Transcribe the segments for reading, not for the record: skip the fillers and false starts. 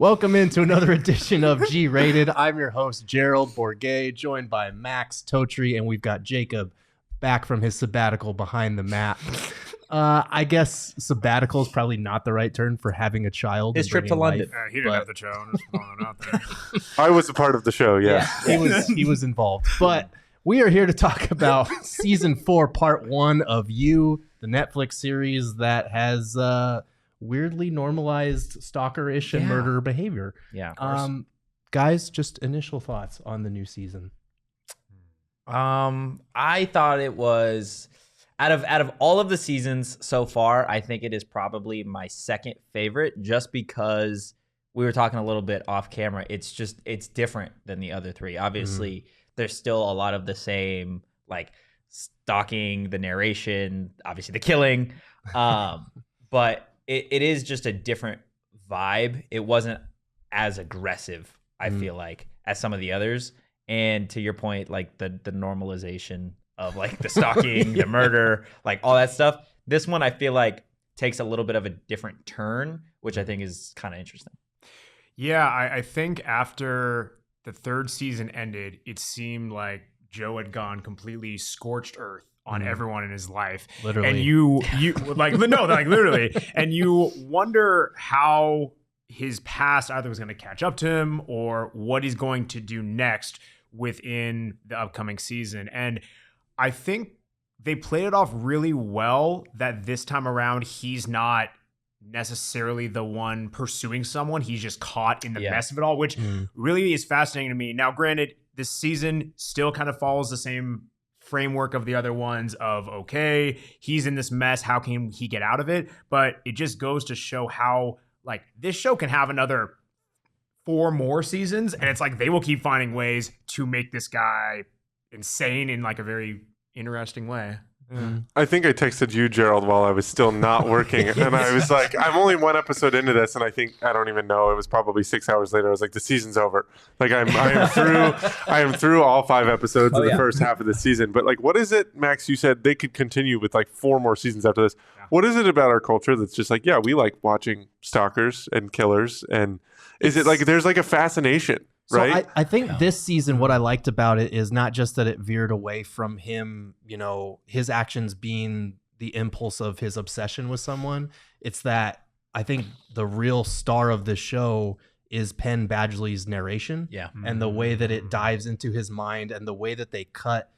Welcome into another edition of G-Rated. I'm your host, Gerald Bourget, joined by Max, Totri, and we've got Jacob back from his sabbatical behind the mat. I guess sabbatical is probably not the right term for having a child. His trip to London. He didn't have the show. I'm just throwing it out there. I was a part of the show, yeah. He was involved. But we are here to talk about season 4, part 1 of You, the Netflix series that has weirdly normalized stalker-ish and murder behavior. Yeah, of course. Guys, just initial thoughts on the new season. I thought it was out of all of the seasons so far, I think it is probably my second favorite, just because we were talking a little bit off camera. It's different than the other three. Obviously, there's still a lot of the same, like stalking, the narration, obviously the killing, but it is just a different vibe. It wasn't as aggressive, I feel like, as some of the others. And to your point, like the normalization of like the stalking, the murder, like all that stuff. This one I feel like takes a little bit of a different turn, which I think is kind of interesting. Yeah, I think after the third season ended, it seemed like Joe had gone completely scorched earth on everyone in his life. Literally. And you literally. And you wonder how his past either was going to catch up to him or what he's going to do next within the upcoming season. And I think they played it off really well that this time around he's not necessarily the one pursuing someone. He's just caught in the mess of it all, which really is fascinating to me. Now, granted, this season still kind of follows the same framework of the other ones of, okay, he's in this mess, how can he get out of it? But it just goes to show how, like, this show can have another 4 more seasons, and it's like they will keep finding ways to make this guy insane in like a very interesting way. I think I texted you, Gerald, while I was still not working. And I was like, I'm only 1 episode into this. And I don't even know. It was probably 6 hours later. I was like, the season's over. Like I am through all 5 episodes of the first half of the season. But like, what is it, Max, you said they could continue with like 4 more seasons after this. Yeah. What is it about our culture that's just like, yeah, we like watching stalkers and killers. And is it like, there's like a fascination? Right. So I think this season, what I liked about it is not just that it veered away from him, his actions being the impulse of his obsession with someone. It's that I think the real star of this show is Penn Badgley's narration. Yeah. And the way that it dives into his mind and the way that they cut.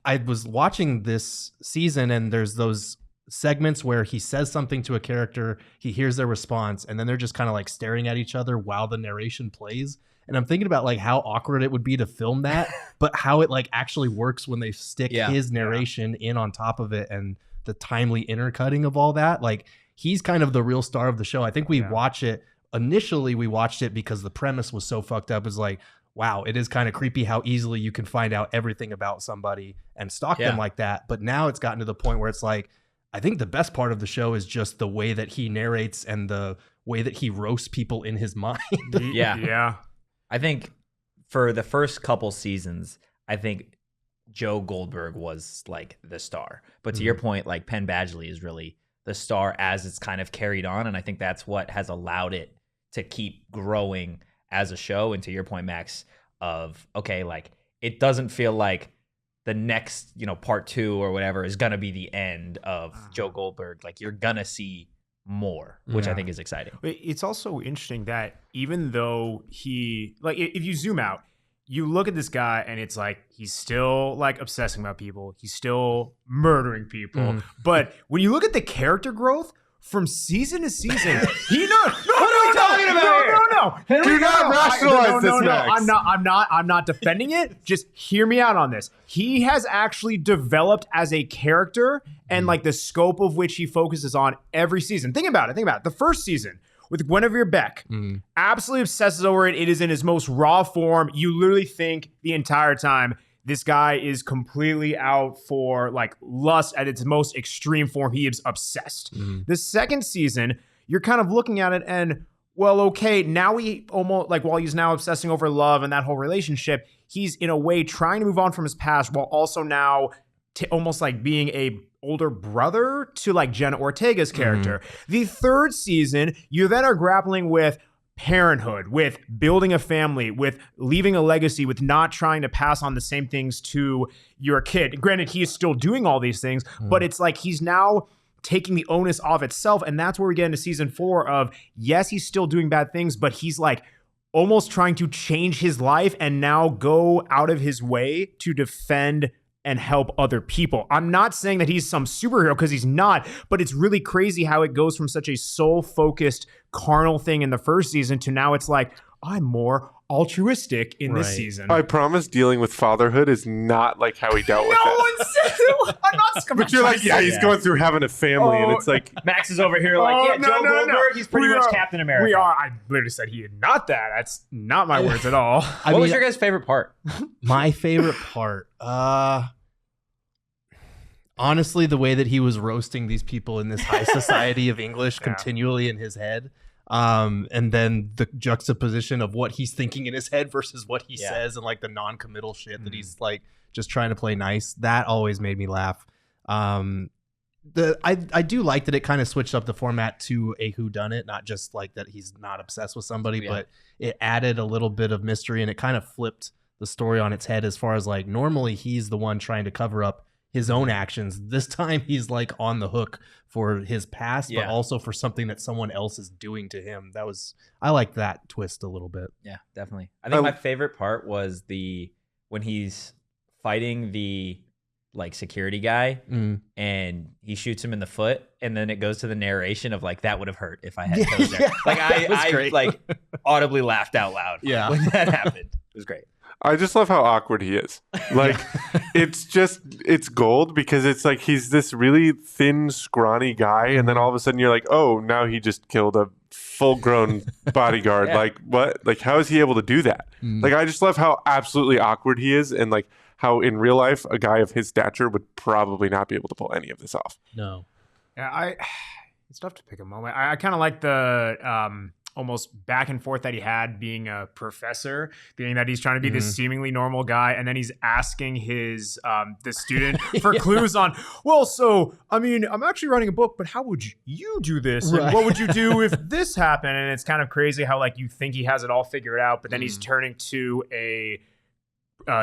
I was watching this season and there's those segments where he says something to a character, he hears their response, and then they're just kind of like staring at each other while the narration plays. And I'm thinking about like how awkward it would be to film that, but how it like actually works when they stick his narration in on top of it and the timely intercutting of all that. Like he's kind of the real star of the show. I think we watch it. Initially, we watched it because the premise was so fucked up. It's like, wow, it is kind of creepy how easily you can find out everything about somebody and stalk them like that. But now it's gotten to the point where it's like, I think the best part of the show is just the way that he narrates and the way that he roasts people in his mind. Yeah. I think for the first couple seasons, I think Joe Goldberg was like the star. But to your point, like Penn Badgley is really the star as it's kind of carried on. And I think that's what has allowed it to keep growing as a show. And to your point, Max, of, okay, like it doesn't feel like the next, part 2 or whatever is going to be the end of Joe Goldberg. Like you're going to see more, which I think is exciting. It's also interesting that even though he, like, if you zoom out, you look at this guy and it's like he's still like obsessing about people, he's still murdering people, but when you look at the character growth from season to season, he knows. What are we talking about here? No. Do not rationalize this, Max. I'm not defending it. Just hear me out on this. He has actually developed as a character and like the scope of which he focuses on every season. Think about it. The first season with Guinevere Beck, absolutely obsesses over it. It is in his most raw form. You literally think the entire time this guy is completely out for like lust at its most extreme form. He is obsessed. The second season, you're kind of looking at it and, well, okay, now he almost like while he's now obsessing over love and that whole relationship, he's in a way trying to move on from his past while also now almost like being a older brother to like Jenna Ortega's character. The third season, you then are grappling with, parenthood, with building a family, with leaving a legacy, with not trying to pass on the same things to your kid. Granted, he is still doing all these things, but it's like he's now taking the onus off itself. And that's where we get into season 4 of, yes, he's still doing bad things, but he's like almost trying to change his life and now go out of his way to defend and help other people. I'm not saying that he's some superhero, because he's not, but it's really crazy how it goes from such a soul-focused, carnal thing in the first season to now it's like, I'm more altruistic in this season. I promise dealing with fatherhood is not like how he dealt with it. one said I'm not. But you're like, yeah, he's going through having a family, and it's like Max is over here like, yeah, Joe Goldberg, he's pretty much Captain America. We are. I literally said he did not that. That's not my words at all. What was your guys' favorite part? My favorite part, honestly, the way that he was roasting these people in this high society of English continually in his head. And then the juxtaposition of what he's thinking in his head versus what he says, and like the non-committal shit that he's like just trying to play nice. That always made me laugh. I do like that it kind of switched up the format to a whodunit, not just like that he's not obsessed with somebody, but it added a little bit of mystery, and it kind of flipped the story on its head as far as like normally he's the one trying to cover up his own actions. This time he's like on the hook for his past, but also for something that someone else is doing to him. I like that twist a little bit. Yeah, definitely. I think my favorite part was when he's fighting the like security guy and he shoots him in the foot, and then it goes to the narration of like, that would have hurt if I had toes there. Like I like audibly laughed out loud when that happened. It was great. I just love how awkward he is. Like, it's gold, because it's like he's this really thin, scrawny guy, and then all of a sudden you're like, oh, now he just killed a full-grown bodyguard. Like, what? Like, how is he able to do that? Like, I just love how absolutely awkward he is, and like how in real life a guy of his stature would probably not be able to pull any of this off. No. Yeah, it's tough to pick a moment. I kind of like the almost back and forth that he had being a professor, being that he's trying to be this seemingly normal guy, and then he's asking his the student for clues on, well, so I mean, I'm actually writing a book, but how would you do this? And what would you do if this happened? And it's kind of crazy how like you think he has it all figured out, but then he's turning to a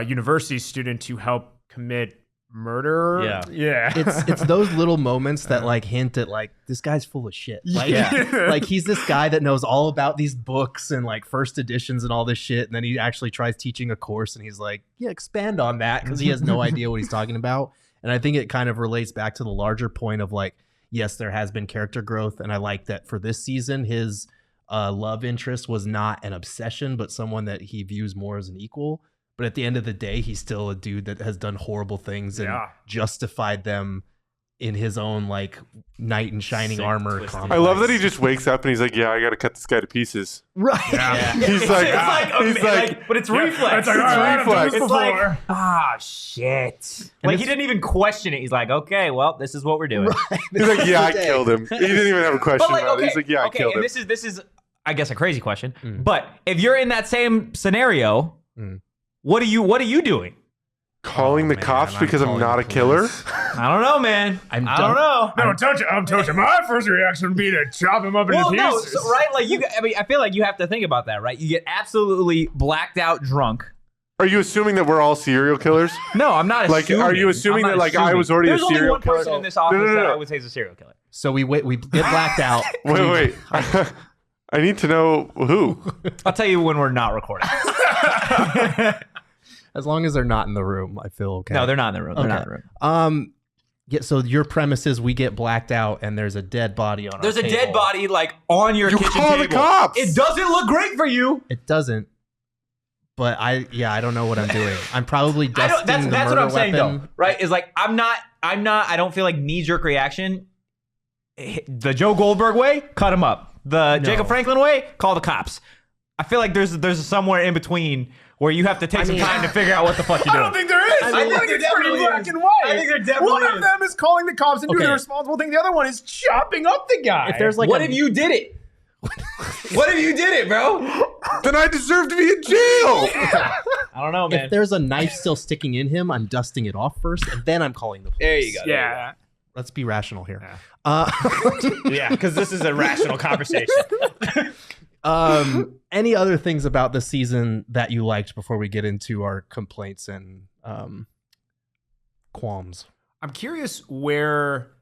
university student to help commit murder. It's those little moments that like hint at like, this guy's full of shit. Like, like he's this guy that knows all about these books and like first editions and all this shit, and then he actually tries teaching a course and he's like, yeah, expand on that, because he has no idea what he's talking about. And I think it kind of relates back to the larger point of like, yes, there has been character growth, and I like that for this season his love interest was not an obsession, but someone that he views more as an equal. But at the end of the day, he's still a dude that has done horrible things and justified them in his own like knight in shining armor. I love that he just wakes up and he's like, yeah, I got to cut this guy to pieces. Right. Yeah. He's like, but it's reflex. It's like, shit. Like he didn't even question it. He's like, okay, well, this is what we're doing. Right. He's like, yeah, I killed him. He didn't even have a question about it. He's like, yeah, I killed him. And this is, I guess, a crazy question. But if you're in that same scenario, what are you doing? Calling the cops because I'm not a killer? I don't know, man. I don't know. No, I'm touching. My first reaction would be to chop him up into pieces. No, right? Like I feel like you have to think about that, right? You get absolutely blacked out drunk. Are you assuming that we're all serial killers? No, I'm not assuming. Like, are you assuming that like I was already a serial killer? There's only one person in this office that I would say is a serial killer. So we get blacked out. Wait. I need to know who. I'll tell you when we're not recording. As long as they're not in the room, I feel okay. No, they're not in the room. They're not in the room. Yeah, so your premise is we get blacked out and there's a dead body on our table. There's a dead body like on your kitchen table. The cops. It doesn't look great for you. It doesn't. But I don't know what I'm doing. I'm probably dusting the murder That's what I'm saying weapon. though, right? Is like I don't feel like knee-jerk reaction. The Joe Goldberg way, cut him up. The Jacob Franklin way, call the cops. I feel like there's somewhere in between where you have to take some time to figure out what the fuck you're doing. I don't think there is. I think it's pretty black and white. I think there definitely One of them is calling the cops and doing the responsible thing. The other one is chopping up the guy. If there's like what if you did it? What if you did it, bro? Then I deserve to be in jail. I don't know, man. If there's a knife still sticking in him, I'm dusting it off first, and then I'm calling the police. There you go. Yeah. Let's be rational here. Yeah, because this is a rational conversation. Any other things about the season that you liked before we get into our complaints and qualms? I'm curious where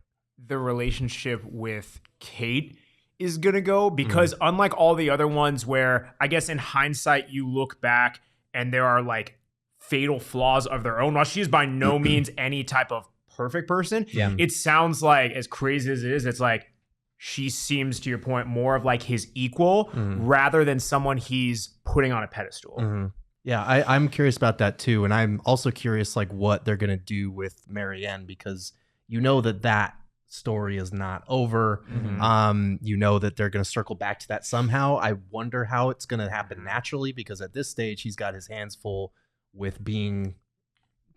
the relationship with Kate is going to go, because unlike all the other ones where I guess in hindsight you look back and there are like fatal flaws of their own, while she is by no means any type of perfect person, it sounds like, as crazy as it is, it's like she seems, to your point, more of like his equal rather than someone he's putting on a pedestal. Yeah, I'm curious about that too. And I'm also curious like what they're going to do with Marianne, because you know that story is not over. You know that they're going to circle back to that somehow. I wonder how it's going to happen naturally, because at this stage he's got his hands full with being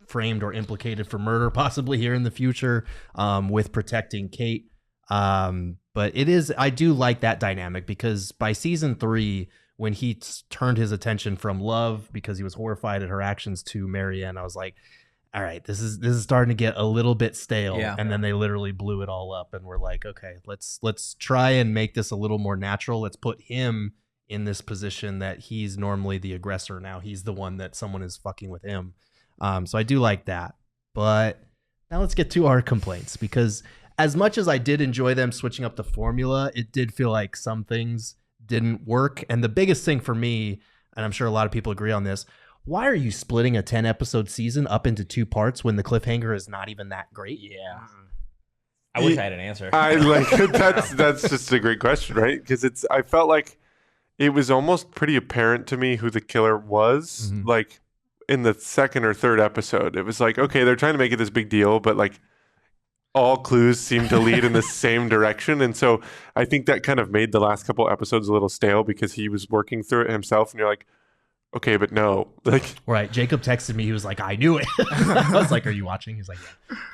framed or implicated for murder possibly here in the future, with protecting Kate. But I do like that dynamic, because by season 3, when he turned his attention from Love because he was horrified at her actions to Marianne, I was like, all right, this is starting to get a little bit stale. And then they literally blew it all up, and we're like, okay, let's try and make this a little more natural. Let's put him in this position that he's normally the aggressor. Now he's the one that someone is fucking with him. So I do like that. But now let's get to our complaints, because as much as I did enjoy them switching up the formula, it did feel like some things didn't work. And the biggest thing for me, and I'm sure a lot of people agree on this, why are you splitting a 10-episode season up into 2 parts when the cliffhanger is not even that great? Yeah. I wish I had an answer. I like that's just a great question, right? Because I felt like it was almost pretty apparent to me who the killer was. Like in the 2nd or 3rd episode, it was like, okay, they're trying to make it this big deal, but like all clues seem to lead in the same direction. And so I think that kind of made the last couple episodes a little stale, because he was working through it himself, and you're like, okay, but no. Like, right. Jacob texted me. He was like, I knew it. I was like, are you watching? He's like,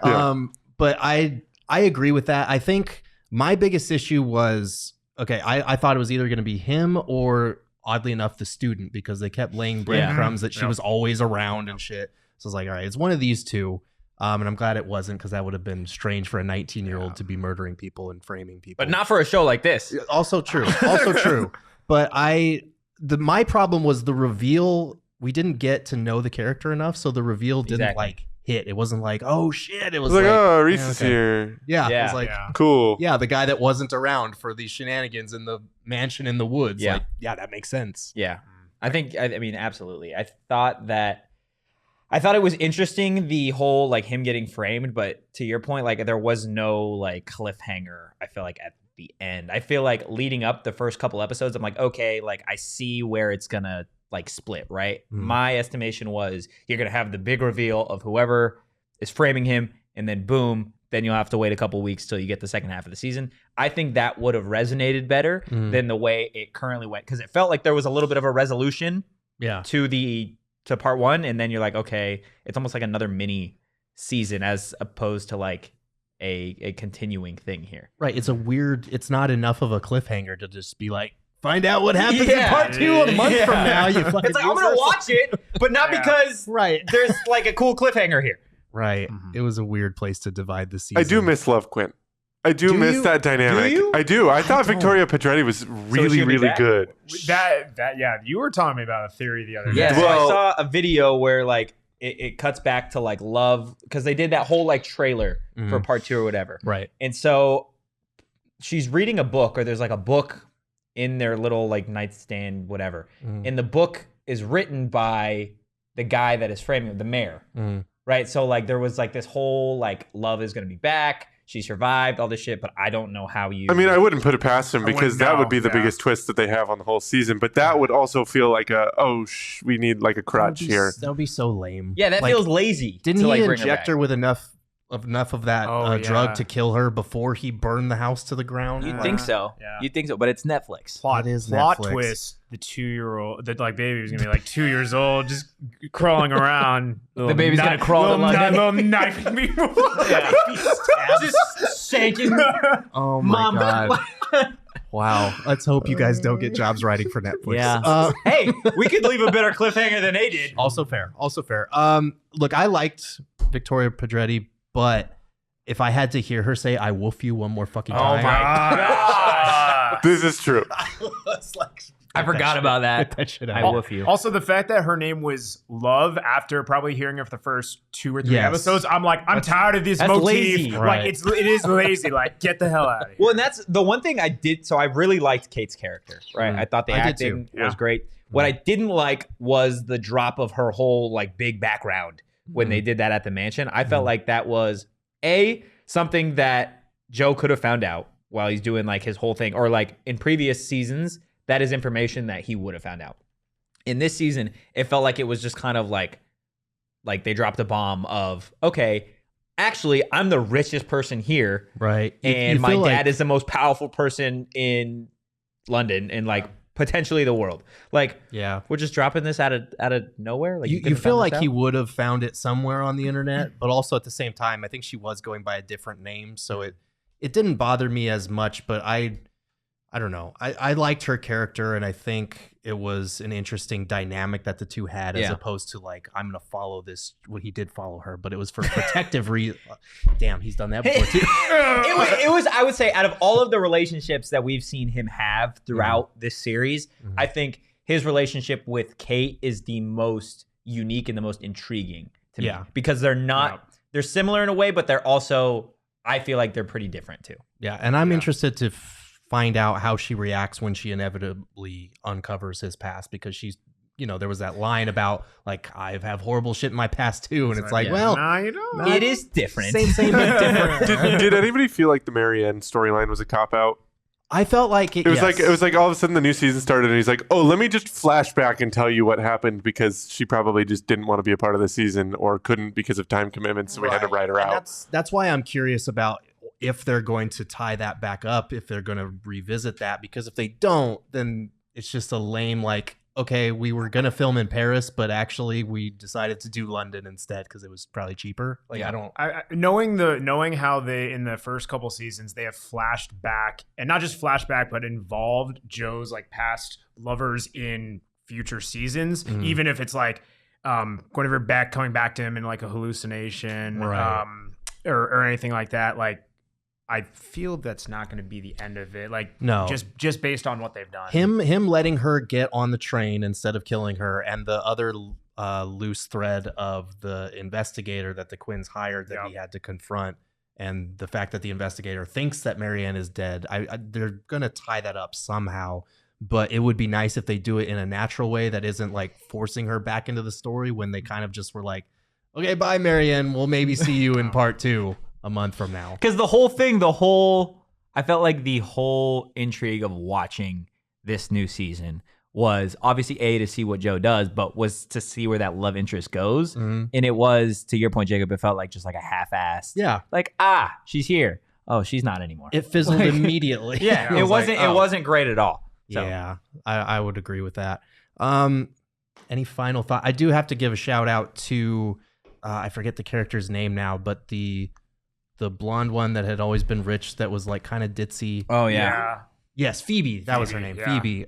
yeah. But I agree with that. I think my biggest issue was, okay, I thought it was either going to be him or, oddly enough, the student, because they kept laying breadcrumbs that she was always around and shit. So I was like, all right, it's one of these two. And I'm glad it wasn't, because that would have been strange for a 19-year-old to be murdering people and framing people. But not for a show like this. Also true. Also true. But my problem was the reveal. We didn't get to know the character enough, so the reveal didn't like hit. It wasn't like, oh shit. It was like, oh, Reese is here. Yeah. It was like, cool. Yeah, the guy that wasn't around for these shenanigans in the mansion in the woods. Yeah. Like, yeah, that makes sense. Yeah. I mean, absolutely. I thought it was interesting, the whole like him getting framed, but to your point, like there was no like cliffhanger, I feel like, at the end. I feel like leading up the first couple episodes, I'm like, okay, like I see where it's gonna like split, right? My estimation was you're gonna have the big reveal of whoever is framing him, and then boom, then you'll have to wait a couple weeks till you get the second half of the season. I think that would have resonated better than the way it currently went, because it felt like there was a little bit of a resolution to part 1, and then you're like, okay, it's almost like another mini season as opposed to like a continuing thing here. Right. It's not enough of a cliffhanger to just be like, find out what happens in part 2 a month from now. You fucking it's like, I'm going to watch it, but not because there's like a cool cliffhanger here. Right. It was a weird place to divide the season. I do miss Love Quint. I do miss that dynamic. Do you? I do. I thought Victoria Pedretti was really, really good. You were telling me about a theory the other day. Yeah, so I saw a video where like it cuts back to like Love, because they did that whole like trailer for part 2 or whatever. Right. And so she's reading a book, or there's like a book in their little like nightstand, whatever. And the book is written by the guy that is framing the mayor. Right. So like there was like this whole like Love is going to be back. She survived all this shit, but I don't know how you. I mean, I wouldn't put it past him, because that would be the biggest twist that they have on the whole season. But that would also feel like we need like a crutch here. That would be so lame. Yeah, that feels lazy. Didn't he like inject inject her with enough of that drug to kill her before he burned the house to the ground? You'd think so. Yeah. You'd think so, but it's Netflix. It is Plot Netflix. twist: the 2-year-old, the like baby was gonna be like 2 years old, just crawling around. The baby's gonna crawl in little knifing people. Just shaking. Oh my god! Wow. Let's hope you guys don't get jobs writing for Netflix. Yeah. Hey, we could leave a better cliffhanger than they did. Also fair. Look, I liked Victoria Pedretti, but if I had to hear her say "I wolf you" one more fucking time, Oh my god! This is true. I was like, I forgot about that. That shit I out. woof you. Also, the fact that her name was Love after probably hearing it for the first 2 or 3 Yes. episodes, I'm like, I'm tired of this that's motif. lazy. Like, Right. it is lazy. Like, get the hell out of here. Well, and that's the one thing I did. So I really liked Kate's character, right? I thought the I did acting too. was Yeah. great. What I didn't like was the drop of her whole like big background when they did that at the mansion. I felt like that was something that Joe could have found out while he's doing like his whole thing, or like in previous seasons, that is information that he would have found out. In this season, it felt like it was just kind of like they dropped a bomb of, okay, actually, I'm the richest person here, Right. and my feel dad like- is the most powerful person in London and like potentially the world. Like, Yeah. we're just dropping this out of nowhere. Like, You couldn't feel have like found he this out? would have found it somewhere on the internet, but also at the same time, I think she was going by a different name, so it didn't bother me as much. But I don't know. I liked her character, and I think it was an interesting dynamic that the two had, as Yeah. opposed to like, I'm gonna follow this. Well, he did follow her, but it was for protective reasons. Damn, he's done that before too. It was I would say, out of all of the relationships that we've seen him have throughout this series, I think his relationship with Kate is the most unique and the most intriguing to me. Yeah. Because they're similar in a way, but they're also, I feel like they're pretty different too. Yeah, and I'm interested to find out how she reacts when she inevitably uncovers his past, because she's, there was that line about like, I have horrible shit in my past too, and it's like, well, nah, you don't. It is different. same but different. Did anybody feel like the Marianne storyline was a cop out? I felt like It was like all of a sudden the new season started and he's like, oh, let me just flash back and tell you what happened, because she probably just didn't want to be a part of the season or couldn't because of time commitments, so we had to write her And out. That's why I'm curious about if they're going to tie that back up, if they're going to revisit that, because if they don't, then it's just a lame, like, okay, we were going to film in Paris, but actually we decided to do London instead because it was probably cheaper. Like, Yeah. I don't. Knowing how they, in the first couple seasons, they have flashed back, and not just flashback, but involved Joe's like past lovers in future seasons, even if it's like Guinevere Beck coming back to him in like a hallucination, Right. or anything like that. Like, I feel that's not going to be the end of it. Like, No. just based on what they've done. Him letting her get on the train instead of killing her, and the other loose thread of the investigator that the Quinns hired that he had to confront, and the fact that the investigator thinks that Marianne is dead. They're gonna tie that up somehow, but it would be nice if they do it in a natural way that isn't like forcing her back into the story when they kind of just were like, okay, bye Marianne, we'll maybe see you in part 2 a month from now. Because I felt like the whole intrigue of watching this new season was obviously to see what Joe does, but was to see where that love interest goes. Mhm. And it was, to your point, Jacob, it felt like just like a half-assed. Yeah, Like, she's here. Oh, she's not anymore. it fizzled Like- immediately. yeah, I it was like, wasn't. oh. It wasn't great at all. So. Yeah, I would agree with that. Any final thought? I do have to give a shout out to I forget the character's name now, but the blonde one that had always been rich, that was like kind of ditzy. Oh yeah. Yes, Phoebe. That was her Phoebe, name. yeah. Phoebe.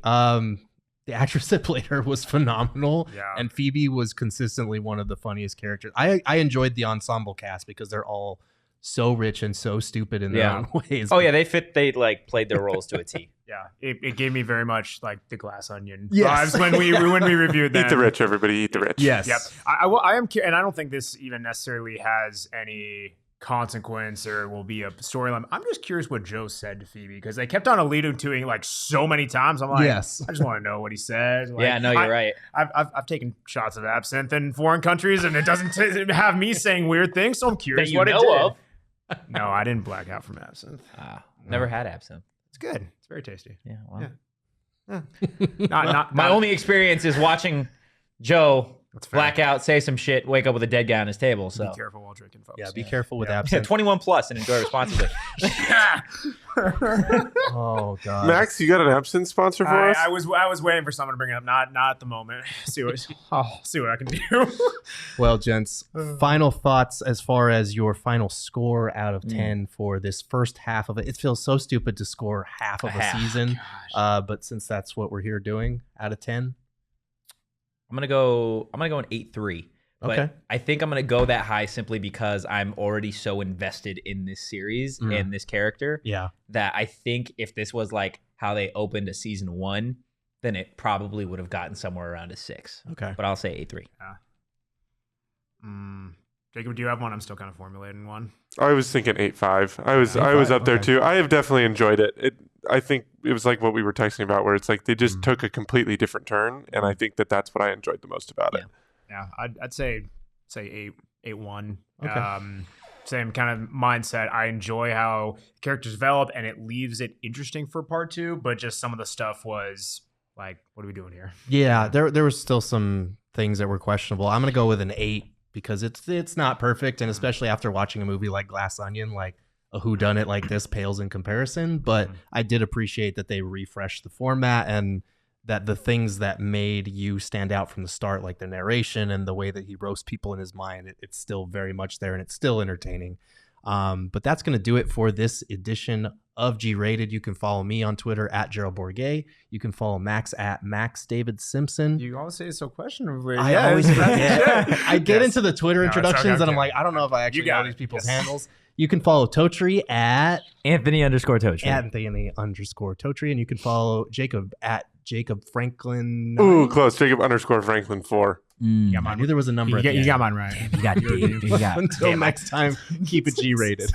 The actress that played her was phenomenal. Yeah. And Phoebe was consistently one of the funniest characters. I enjoyed the ensemble cast because they're all so rich and so stupid in their Yeah. own ways. Oh yeah, they like played their roles to a T. Yeah, it gave me very much like the Glass Onion Yes. vibes when we reviewed them. Eat the rich, everybody, eat the rich. Yes. Yep. I am, and I don't think this even necessarily has any consequence or will be a storyline. I'm just curious what Joe said to Phoebe, because they kept on alluding to it like so many times. I'm like, Yes. I just want to know what he said. Like, Yeah, no, you're right. I've taken shots of absinthe in foreign countries, and it doesn't have me saying weird things. So I'm curious That you what it know did. of. No, I didn't black out from absinthe. Never had absinthe. It's good. It's very tasty. Yeah. Well. Yeah. Not My only experience is watching Joe That's fair. black out, say some shit, wake up with a dead guy on his table. Be So careful while drinking, folks. Yeah, be careful with yeah, absinthe. 21 plus and enjoy responsibly. Oh god. Max, you got an absinthe sponsor for us? I was waiting for someone to bring it up. Not at the moment. See what I can do. Well, gents, final thoughts as far as your final score out of 10 for this first half of it. It feels so stupid to score half of a season, but since that's what we're here doing, out of 10. I'm gonna go an 8-3. But Okay. I think I'm gonna go that high simply because I'm already so invested in this series and this character Yeah. that I think if this was like how they opened a season 1, then it probably would have gotten somewhere around a 6. Okay. But I'll say 8.3. Jacob, do you have one? I'm still kind of formulating one. I was thinking 8.5. I was up there okay. too. I have definitely enjoyed it. I think it was like what we were texting about, where it's like they just took a completely different turn, and I think that's what I enjoyed the most about it. Yeah, I'd say 8.1. Okay. Same kind of mindset. I enjoy how characters develop, and it leaves it interesting for part 2. But just some of the stuff was like, what are we doing here? Yeah, there was still some things that were questionable. I'm gonna go with an 8 because it's not perfect, and especially after watching a movie like Glass Onion, like a whodunit like this pales in comparison. But I did appreciate that they refreshed the format, and that the things that made you stand out from the start, like the narration and the way that he roasts people in his mind, it's still very much there, and it's still entertaining. But that's going to do it for this edition of G-Rated. You can follow me on Twitter at Gerald Bourget. You can follow Max at Max David Simpson. You always say it so questionably. I always forget. I get Yes. into the Twitter introductions and I'm like, I don't know if I actually know these people's handles. You can follow Totri at Anthony_Totri. Anthony_Totri, and you can follow Jacob at Jacob Franklin. Ooh, close. Jacob_Franklin 4. I knew there was a number. You got mine right. You got it. You got it. Until next time, keep it G-rated.